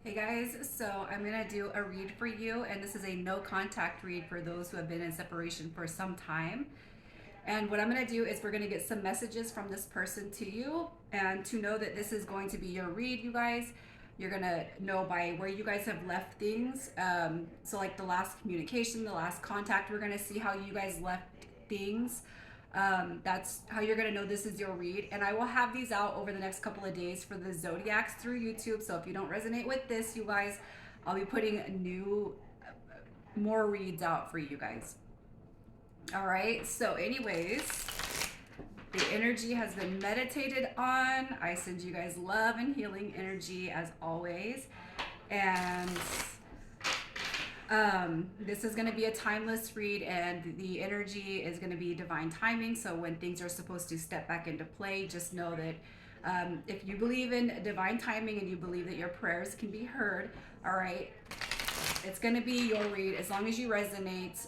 Hey guys, so I'm gonna do a read for you, and this is a no contact read for those who have been in separation for some time. And what I'm gonna do is we're gonna get some messages from this person to you, and to know that this is going to be your read, you guys. You're gonna know by where you guys have left things. So, like the last communication, the last contact, we're gonna see how you guys left things. That's how you're going to know this is your read. And I will have these out over the next couple of days for the zodiacs through YouTube. So if you don't resonate with this, you guys, I'll be putting more reads out for you guys. All right. So, anyways, the energy has been meditated on. I send you guys love and healing energy as always. And this is going to be a timeless read, and the energy is going to be divine timing. So when things are supposed to step back into play, just know that if you believe in divine timing and you believe that your prayers can be heard, all right, it's going to be your read. As long as you resonate,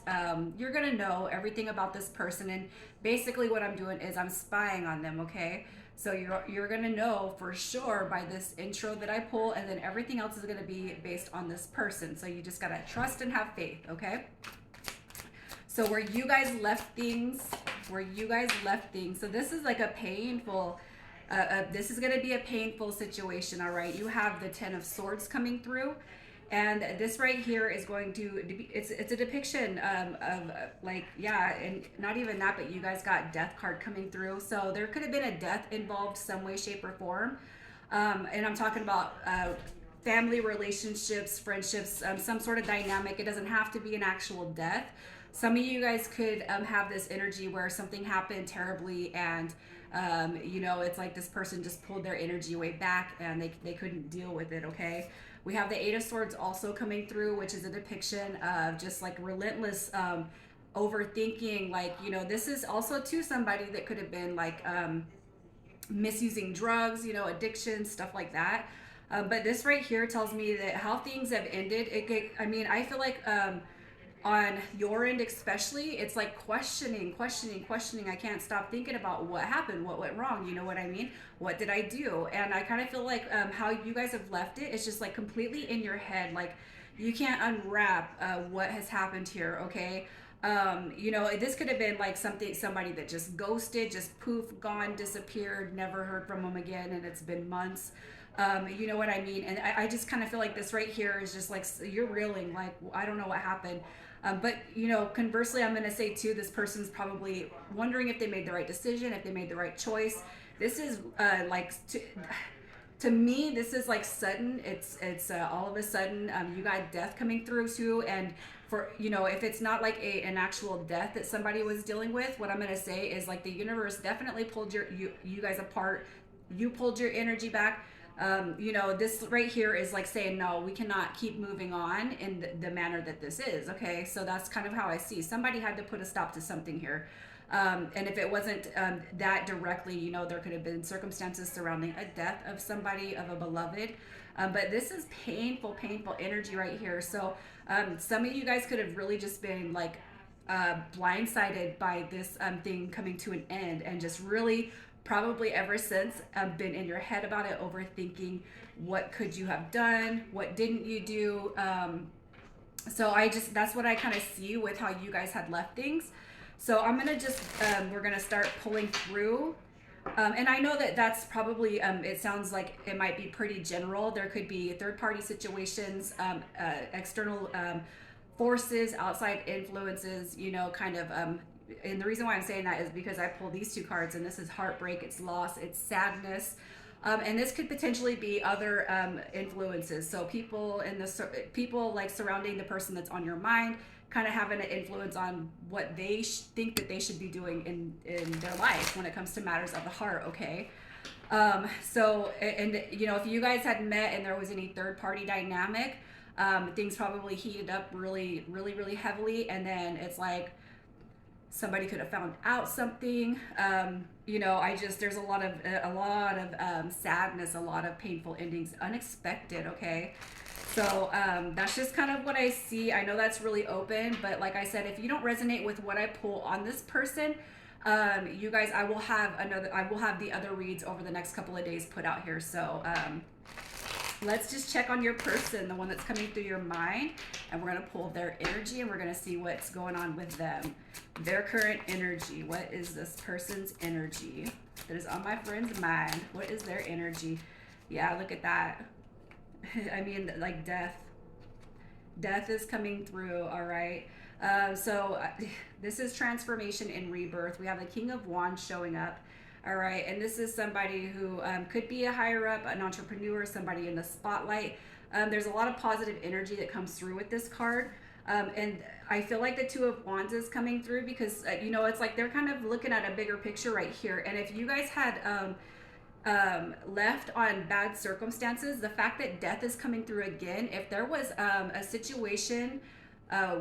you're going to know everything about this person. And basically what I'm doing is I'm spying on them, okay? So you're going to know for sure by this intro that I pull, and then everything else is going to be based on this person. So you just got to trust and have faith, okay? So where you guys left things, so this is like a painful, this is going to be a painful situation, all right? You have the 10 of Swords coming through. And this right here is going to be, it's a depiction of like, yeah, and not even that, but you guys got death card coming through. So there could have been a death involved some way, shape, or form. And I'm talking about family relationships, friendships, some sort of dynamic. It doesn't have to be an actual death. Some of you guys could have this energy where something happened terribly, and it's like this person just pulled their energy way back and they couldn't deal with it, okay? We have the Eight of Swords also coming through, which is a depiction of just like relentless overthinking. Like, this is also to somebody that could have been like misusing drugs, addiction, stuff like that. But this right here tells me that how things have ended. I feel like on your end especially, it's like questioning. I can't stop thinking about what happened, what went wrong, you know what I mean? What did I do? And I kind of feel like how you guys have left it is just like completely in your head. Like, you can't unwrap what has happened here, okay? This could have been like somebody that just ghosted, just poof, gone, disappeared, never heard from them again, and it's been months. You know what I mean? And I just kind of feel like this right here is just like you're reeling, like, I don't know what happened. But conversely, I'm going to say too, this person's probably wondering if they made the right decision, if they made the right choice. This is to me, this is like sudden. It's all of a sudden you got death coming through too, and for if it's not like an actual death that somebody was dealing with, what I'm going to say is like the universe definitely pulled you guys apart. You pulled your energy back. This right here is like saying, no, we cannot keep moving on in the manner that this is, okay? So that's kind of how I see. Somebody had to put a stop to something here. And if it wasn't that directly, there could have been circumstances surrounding a death of somebody, of a beloved. But this is painful energy right here. So some of you guys could have really just been like blindsided by this thing coming to an end, and just really probably ever since been in your head about it, overthinking what could you have done, what didn't you do. So that's what I kind of see with how you guys had left things. So I'm gonna just we're gonna start pulling through, and I know that that's probably it sounds like it might be pretty general. There could be third-party situations, external forces, outside influences, and the reason why I'm saying that is because I pulled these two cards, and this is heartbreak, it's loss, it's sadness, and this could potentially be other influences. So people like surrounding the person that's on your mind, kind of having an influence on what they think that they should be doing in their life when it comes to matters of the heart, okay? If you guys had met and there was any third party dynamic, things probably heated up really, really, really heavily, and then it's like somebody could have found out something. There's a lot of sadness, a lot of painful endings, unexpected, okay? So that's just kind of what I see. I know that's really open, but like I said, if you don't resonate with what I pull on this person, you guys, I will have the other reads over the next couple of days put out here. So Let's just check on your person, the one that's coming through your mind, and we're going to pull their energy and we're going to see what's going on with them. Their current energy. What is this person's energy that is on my friend's mind? What is their energy? Yeah, look at that. I mean, like death. Death is coming through, all right? This is transformation and rebirth. We have the King of Wands showing up. All right, and this is somebody who could be a higher up, an entrepreneur, somebody in the spotlight. There's a lot of positive energy that comes through with this card. And I feel like the Two of Wands is coming through because, it's like they're kind of looking at a bigger picture right here. And if you guys had left on bad circumstances, the fact that death is coming through again, if there was a situation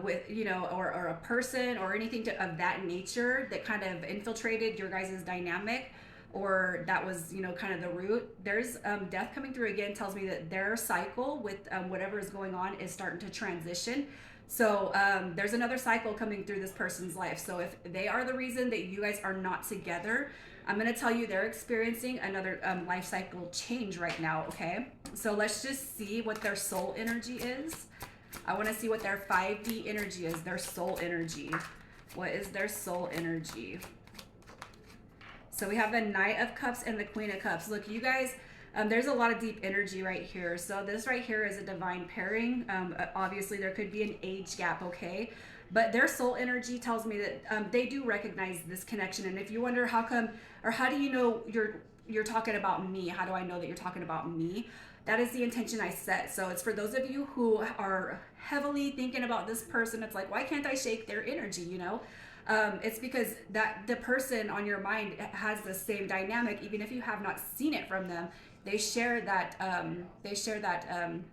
with or a person or anything of that nature that kind of infiltrated your guys' dynamic, or that was kind of the root, there's death coming through again tells me that their cycle with whatever is going on is starting to transition. So there's another cycle coming through this person's life. So if they are the reason that you guys are not together, I'm going to tell you they're experiencing another life cycle change right now, okay? So let's just see what their soul energy is. I want to see what their 5D energy is, their soul energy. What is their soul energy? So we have the Knight of Cups and the Queen of Cups. Look, you guys, there's a lot of deep energy right here. So this right here is a divine pairing. Obviously, there could be an age gap, okay? But their soul energy tells me that they do recognize this connection. And if you wonder how come, or how do you know you're talking about me? How do I know that you're talking about me? That is the intention I set. So it's for those of you who are heavily thinking about this person. It's like, why can't I shake their energy, It's because that the person on your mind has the same dynamic, even if you have not seen it from them. They share that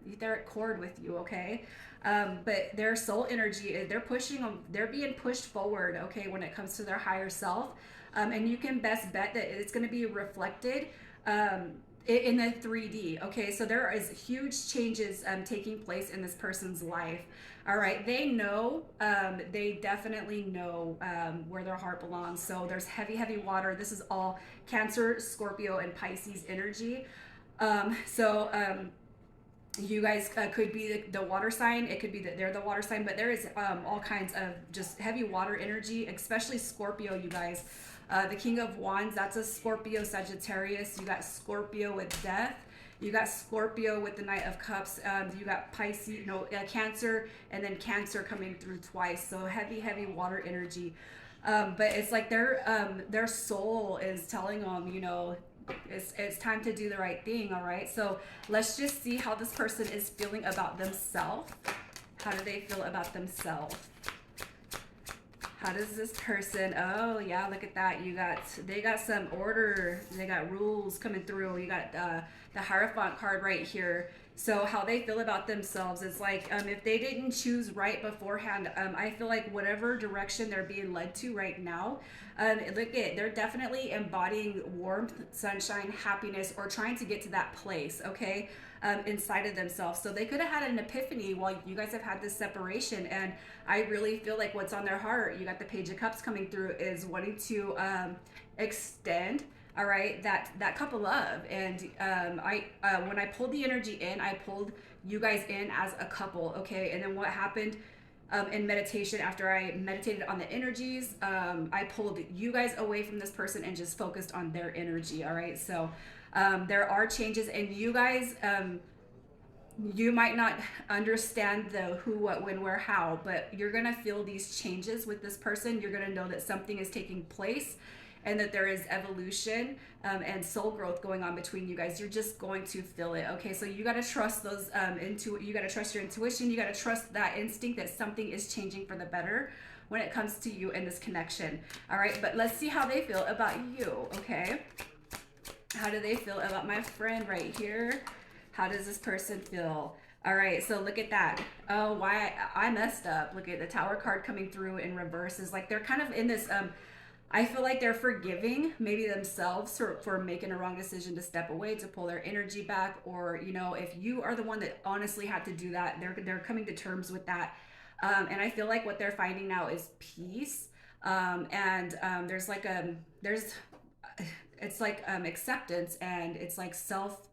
etheric cord with you, okay? But their soul energy, they're being pushed forward, okay, when it comes to their higher self. And you can best bet that it's going to be reflected in the 3D. Okay, so there is huge changes taking place in this person's life. All right, they definitely know where their heart belongs. So there's heavy water. This is all Cancer, Scorpio, and Pisces energy. You guys could be the water sign. It could be that they're the water sign, but there is all kinds of just heavy water energy, especially Scorpio, you guys. The King of Wands, that's a Scorpio Sagittarius. You got Scorpio with death. You got Scorpio with the Knight of Cups. You got Pisces, Cancer, and then Cancer coming through twice. So heavy water energy. But it's like their soul is telling them, it's time to do the right thing. All right. So let's just see how this person is feeling about themselves. How do they feel about themselves? How does this person, oh yeah, look at that. They got some order. They got rules coming through. You got the Hierophant card right here. So how they feel about themselves is like, if they didn't choose right beforehand, I feel like whatever direction they're being led to right now, they're definitely embodying warmth, sunshine, happiness, or trying to get to that place, okay, inside of themselves. So they could have had an epiphany while you guys have had this separation. And I really feel like what's on their heart, you got the Page of Cups coming through, is wanting to extend, all right, that cup of love. And when I pulled the energy in, I pulled you guys in as a couple, okay? And then what happened in meditation, after I meditated on the energies, I pulled you guys away from this person and just focused on their energy, all right? So there are changes, and you guys, you might not understand the who, what, when, where, how, but you're going to feel these changes with this person. You're going to know that something is taking place and that there is evolution and soul growth going on between you guys. You're just going to feel it, okay? So you got to trust those you got to trust your intuition. You got to trust that instinct that something is changing for the better when it comes to you in this connection, all right? But let's see how they feel about you, okay? How do they feel about my friend right here? How does this person feel? All right, so look at that. Oh, why I messed up. Look at the Tower card coming through in reverse. Is like they're kind of in this I feel like they're forgiving maybe themselves for making a wrong decision to step away, to pull their energy back, or if you are the one that honestly had to do that, they're coming to terms with that. And I feel like what they're finding now is peace. It's like acceptance, and it's like self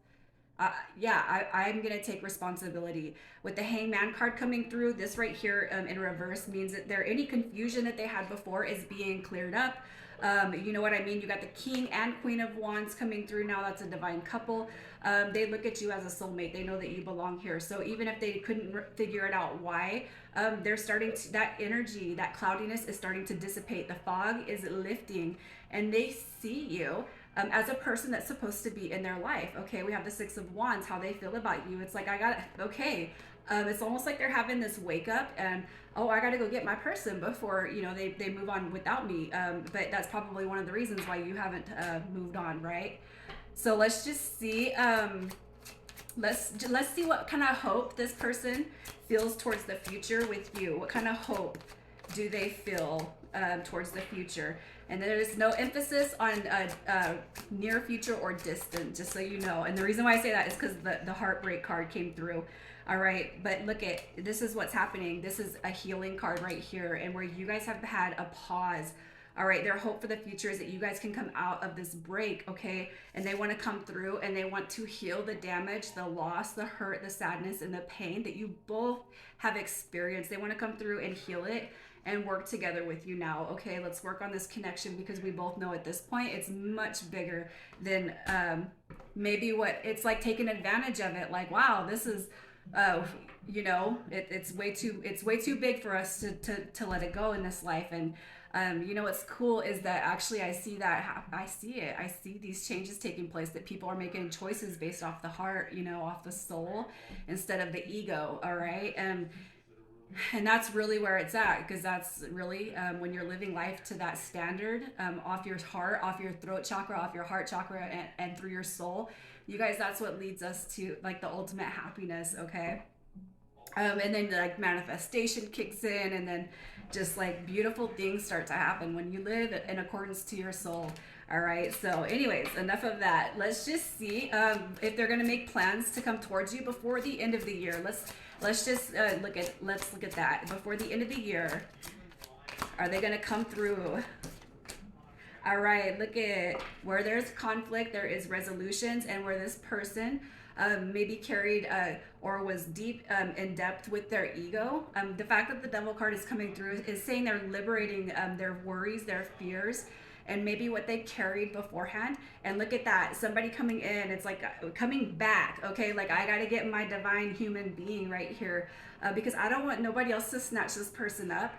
yeah, I'm going to take responsibility. With the hangman card coming through, this right here in reverse means that any confusion that they had before is being cleared up. You know what I mean? You got the king and queen of wands coming through now. That's a divine couple. They look at you as a soulmate. They know that you belong here. So even if they couldn't figure it out why, they're starting to, that energy, that cloudiness is starting to dissipate. The fog is lifting and they see you as a person that's supposed to be in their life. Okay, we have the Six of Wands, how they feel about you. It's like, I got, okay. It's almost like they're having this wake up and, oh, I got to go get my person before, you know, they move on without me. But that's probably one of the reasons why you haven't moved on, right? So let's just see. Let's see what kind of hope this person feels towards the future with you. What kind of hope do they feel towards the future? And there's no emphasis on near future or distant, just so you know. And the reason why I say that is because the heartbreak card came through. All right, but look at, this is what's happening. This is a healing card right here, and where you guys have had a pause. All right, their hope for the future is that you guys can come out of this break, okay? And they want to come through and they want to heal the damage, the loss, the hurt, the sadness, and the pain that you both have experienced. They want to come through and heal it and work together with you now. Okay, let's work on this connection, because we both know at this point it's much bigger than maybe what it's like taking advantage of it. Like, wow, this is you know, it's way too big for us to let it go in this life. And you know what's cool is that actually I see it. I see these changes taking place, that people are making choices based off the heart, you know, off the soul instead of the ego. All right. And that's really where it's at, because that's really when you're living life to that standard, off your heart, off your throat chakra, off your heart chakra, and through your soul, you guys, that's what leads us to like the ultimate happiness. Okay. And then like manifestation kicks in, and then just like beautiful things start to happen when you live in accordance to your soul. All right, so anyways, enough of that. Let's just see if they're going to make plans to come towards you before the end of the year. Let's just look at that. Before the end of the year, are they going to come through? All right, look at where there's conflict, there is resolutions, and where this person maybe carried or was deep in depth with their ego. The fact that the Devil card is coming through is saying they're liberating their worries, their fears, and maybe what they carried beforehand. And look at that, somebody coming in, it's like coming back, okay? Like, I gotta get my divine human being right here, because I don't want nobody else to snatch this person up,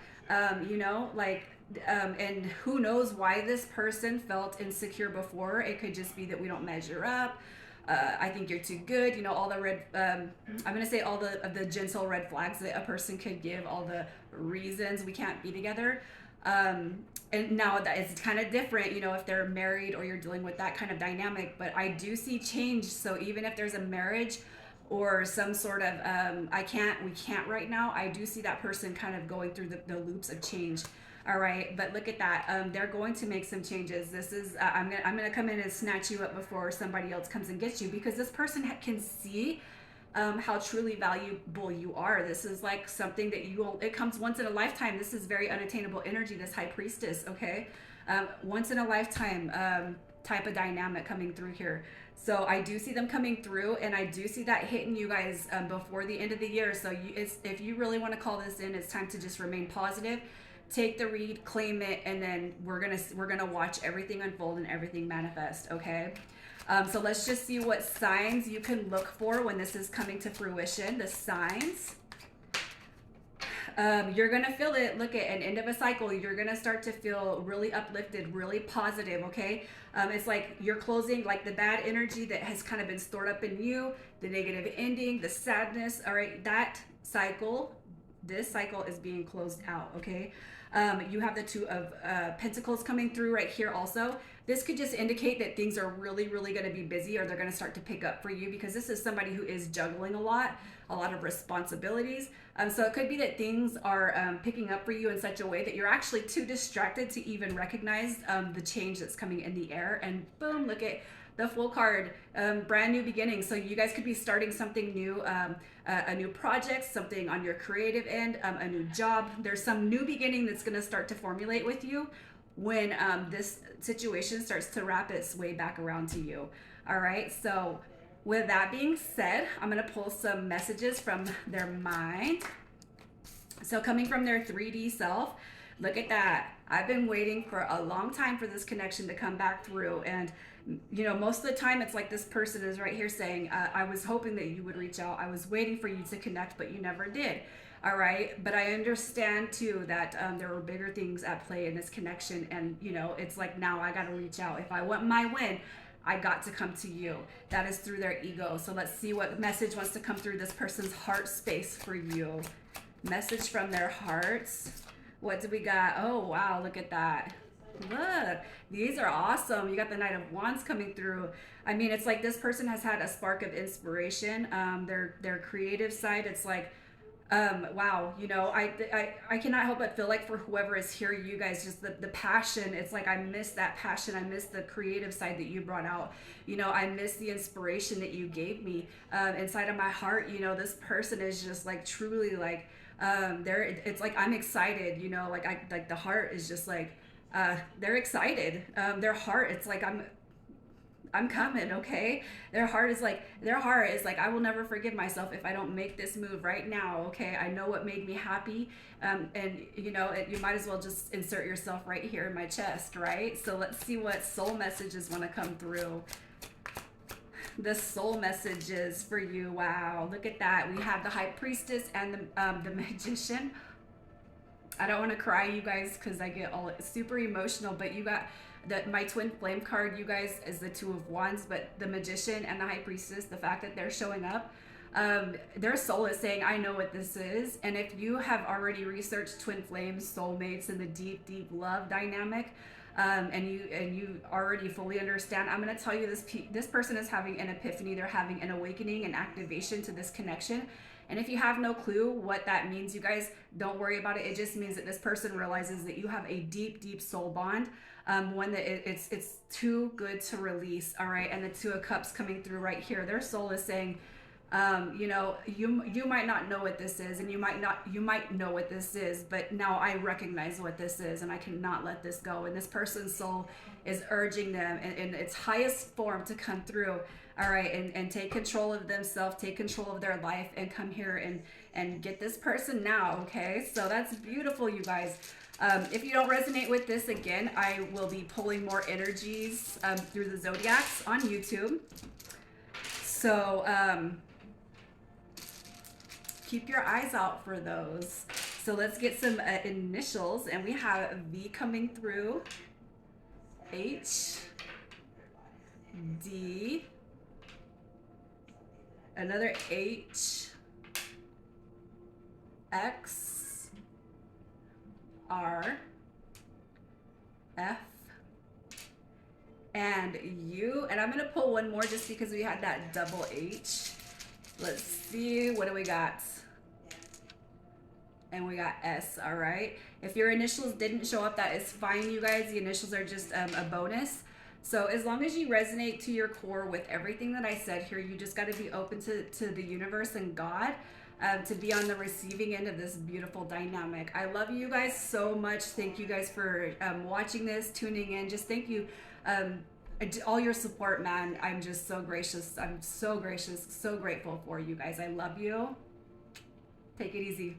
you know, like, and who knows why this person felt insecure before. It could just be that we don't measure up. I think you're too good, you know, all the red, I'm going to say all the gentle red flags that a person could give, all the reasons we can't be together. And now that it's kind of different, you know, if they're married or you're dealing with that kind of dynamic, but I do see change. So even if there's a marriage or some sort of, we can't right now, I do see that person kind of going through the loops of change. All right, but look at that. They're going to make some changes. This is I'm gonna come in and snatch you up before somebody else comes and gets you, because this person can see how truly valuable you are. This is like something that it comes once in a lifetime. This is very unattainable energy, this high priestess. Okay, once in a lifetime type of dynamic coming through here. So I do see them coming through, and I do see that hitting you guys before the end of the year. So if you really want to call this in, it's time to just remain positive. Take the read, claim it, and then we're gonna watch everything unfold and everything manifest. Okay, so let's just see what signs you can look for when this is coming to fruition. The signs, you're gonna feel it. Look at an end of a cycle. You're gonna start to feel really uplifted, really positive. Okay, it's like you're closing like the bad energy that has kind of been stored up in you, the negative ending, the sadness. All right, that cycle. This cycle is being closed out. Okay. You have the Two of Pentacles coming through right here also. This could just indicate that things are really, really going to be busy, or they're going to start to pick up for you, because this is somebody who is juggling a lot of responsibilities. So it could be that things are picking up for you in such a way that you're actually too distracted to even recognize the change that's coming in the air. And boom, look at the Fool card, brand new beginning. So you guys could be starting something new, a new project, something on your creative end, a new job. There's some new beginning that's going to start to formulate with you when this situation starts to wrap its way back around to you. All right, so With that being said, I'm going to pull some messages from their mind. So coming from their 3D self, look at that. I've been waiting for a long time for this connection to come back through. And, you know, most of the time it's like this person is right here saying, I was hoping that you would reach out. I was waiting for you to connect, but you never did. All right. But I understand too that there were bigger things at play in this connection. And, you know, it's like now I got to reach out. If I want my win, I got to come to you. That is through their ego. So let's see what message wants to come through this person's heart space for you. Message from their hearts. What do we got? Oh, wow. Look at that. Look, these are awesome. You got the Knight of Wands coming through. I mean, it's like this person has had a spark of inspiration. Their creative side, it's like, wow, you know, I cannot help but feel like for whoever is here, you guys, just the passion. It's like I miss that passion. I miss the creative side that you brought out. You know, I miss the inspiration that you gave me inside of my heart. You know, this person is just like truly like there. It's like I'm excited. You know, like like the heart is just like they're excited. Their heart, it's like I'm coming, okay? Their heart is like, I will never forgive myself if I don't make this move right now, okay? I know what made me happy. And you know, you might as well just insert yourself right here in my chest, right? So let's see what soul messages want to come through. The soul messages for you. Wow, look at that. We have the High Priestess and the Magician. I don't want to cry, you guys, because I get all super emotional, but you got my twin flame card, you guys, is the Two of Wands, but the Magician and the High Priestess, the fact that they're showing up, their soul is saying, I know what this is. And if you have already researched twin flames, soulmates, and the deep, deep love dynamic, and you already fully understand, I'm going to tell you this person is having an epiphany. They're having an awakening and activation to this connection. And if you have no clue what that means, you guys, don't worry about it. It just means that this person realizes that you have a deep, deep soul bond, one that it's too good to release. All right, and the Two of Cups coming through right here. Their soul is saying, you know, you might not know what this is, and you might know what this is, but now I recognize what this is, and I cannot let this go. And this person's soul is urging them in its highest form to come through. All right, and take control of themselves, take control of their life, and come here and get this person now. Okay, so that's beautiful, you guys. If you don't resonate with this, again, I will be pulling more energies through the zodiacs on YouTube. So keep your eyes out for those. So let's get some initials, and we have V coming through, H, D, another H, X, R, F, and U. And I'm gonna pull one more just because we had that double H. Let's see, what do we got? And we got S. All right, if your initials didn't show up, that is fine, you guys. The initials are just a bonus. So as long as you resonate to your core with everything that I said here, you just got to be open to the universe and God, to be on the receiving end of this beautiful dynamic. I love you guys so much. Thank you guys for watching this, tuning in. Just thank you, all your support, man. I'm just so gracious. I'm so gracious, so grateful for you guys. I love you. Take it easy.